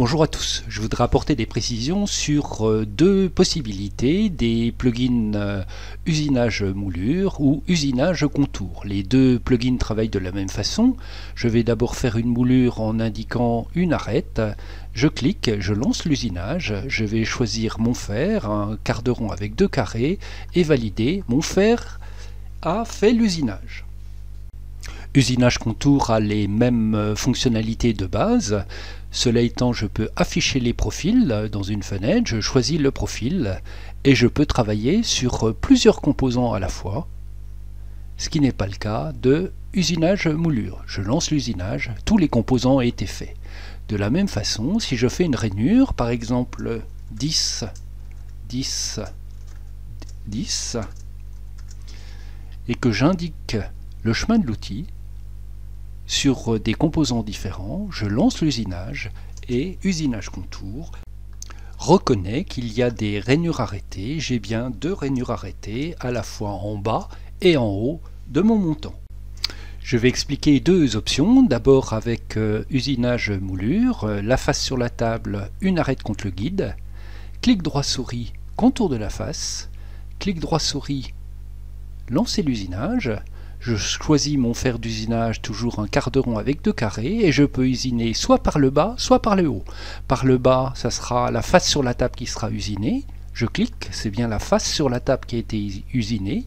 Bonjour à tous, je voudrais apporter des précisions sur deux possibilités des plugins usinage moulure ou usinage contour. Les deux plugins travaillent de la même façon. Je vais d'abord faire une moulure en indiquant une arête. Je clique, je lance l'usinage, je vais choisir mon fer, un quart de rond avec deux carrés et valider. Mon fer a fait l'usinage. Usinage contour a les mêmes fonctionnalités de base. Cela étant, je peux afficher les profils dans une fenêtre, je choisis le profil et je peux travailler sur plusieurs composants à la fois, ce qui n'est pas le cas de usinage moulure. Je lance l'usinage, tous les composants ont été faits. De la même façon, si je fais une rainure, par exemple 10, 10, 10, et que j'indique le chemin de l'outil, sur des composants différents, je lance l'usinage et usinage contour reconnaît qu'il y a des rainures arrêtées. J'ai bien deux rainures arrêtées à la fois en bas et en haut de mon montant. Je vais expliquer deux options. D'abord avec usinage moulure, la face sur la table, une arête contre le guide, clic droit souris, contour de la face, clic droit souris, lancer l'usinage. Je choisis mon fer d'usinage, toujours un quart de rond avec deux carrés, et je peux usiner soit par le bas, soit par le haut. Par le bas, ça sera la face sur la table qui sera usinée. Je clique, c'est bien la face sur la table qui a été usinée.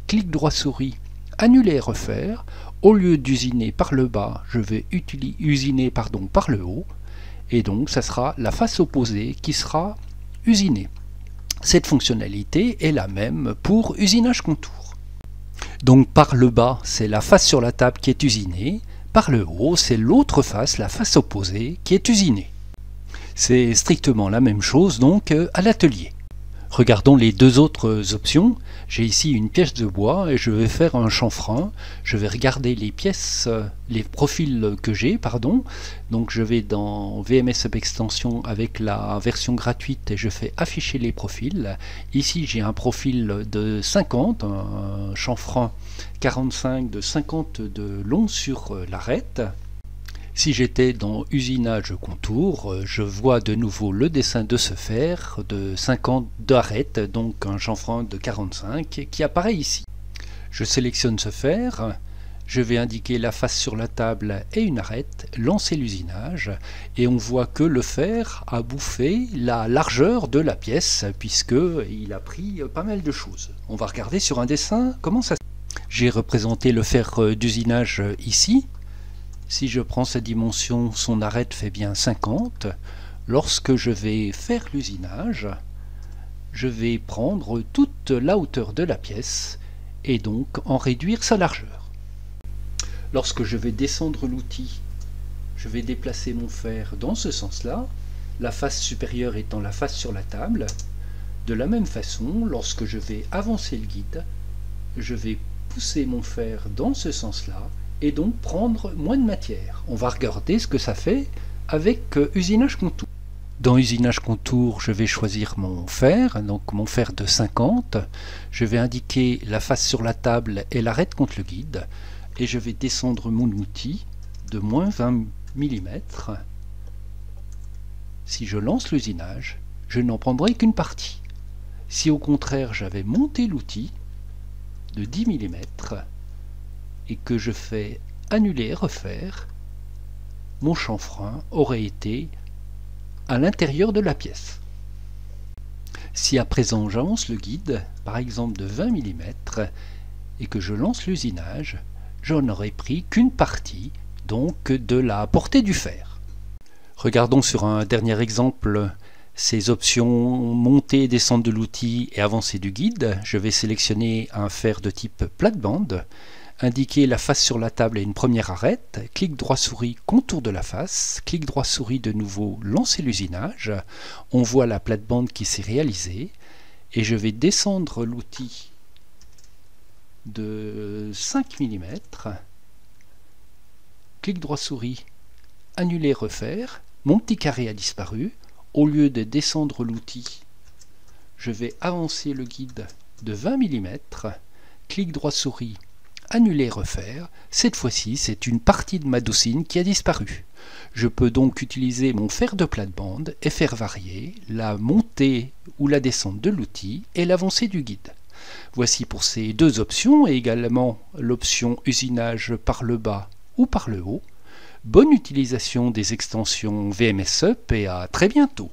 Clic droit souris, annuler et refaire. Au lieu d'usiner par le bas, je vais usiner par le haut. Et donc, ça sera la face opposée qui sera usinée. Cette fonctionnalité est la même pour usinage contour. Donc par le bas, c'est la face sur la table qui est usinée, par le haut, c'est l'autre face, la face opposée, qui est usinée. C'est strictement la même chose donc à l'atelier. Regardons les deux autres options. J'ai ici une pièce de bois et je vais faire un chanfrein. Je vais regarder les pièces, les profils que j'ai, Donc je vais dans VMS Subextension avec la version gratuite et je fais afficher les profils. Ici j'ai un profil de 50, un chanfrein 45 de 50 de long sur l'arête. Si j'étais dans usinage contour, je vois de nouveau le dessin de ce fer de 50 d'arête, donc un chanfrein de 45 qui apparaît ici. Je sélectionne ce fer, je vais indiquer la face sur la table et une arête, lancer l'usinage et on voit que le fer a bouffé la largeur de la pièce puisqu'il a pris pas mal de choses. On va regarder sur un dessin comment ça se passe. J'ai représenté le fer d'usinage ici. Si je prends sa dimension, son arête fait bien 50. Lorsque je vais faire l'usinage, je vais prendre toute la hauteur de la pièce et donc en réduire sa largeur. Lorsque je vais descendre l'outil, je vais déplacer mon fer dans ce sens-là, la face supérieure étant la face sur la table. De la même façon, lorsque je vais avancer le guide, je vais pousser mon fer dans ce sens-là et donc prendre moins de matière. On va regarder ce que ça fait avec usinage contour. Dans usinage contour, je vais choisir mon fer, donc mon fer de 50. Je vais indiquer la face sur la table et l'arête contre le guide. Et je vais descendre mon outil de moins 20 mm. Si je lance l'usinage, je n'en prendrai qu'une partie. Si au contraire j'avais monté l'outil de 10 mm, et que je fais annuler et refaire, mon chanfrein aurait été à l'intérieur de la pièce. Si à présent j'avance le guide, par exemple de 20 mm, et que je lance l'usinage, je n'aurais pris qu'une partie, donc de la portée du fer. Regardons sur un dernier exemple ces options monter et descendre de l'outil et avancer du guide. Je vais sélectionner un fer de type plate-bande, indiquer la face sur la table et une première arête, clic droit souris, contour de la face, clic droit souris de nouveau, lancer l'usinage, on voit la plate-bande qui s'est réalisée, et je vais descendre l'outil de 5 mm, clic droit souris, annuler, refaire, mon petit carré a disparu, au lieu de descendre l'outil, je vais avancer le guide de 20 mm, clic droit souris, Annuler, refaire. Cette fois-ci, c'est une partie de ma docine qui a disparu. Je peux donc utiliser mon fer de plate-bande et faire varier la montée ou la descente de l'outil et l'avancée du guide. Voici pour ces deux options et également l'option usinage par le bas ou par le haut. Bonne utilisation des extensions VMS Up et à très bientôt.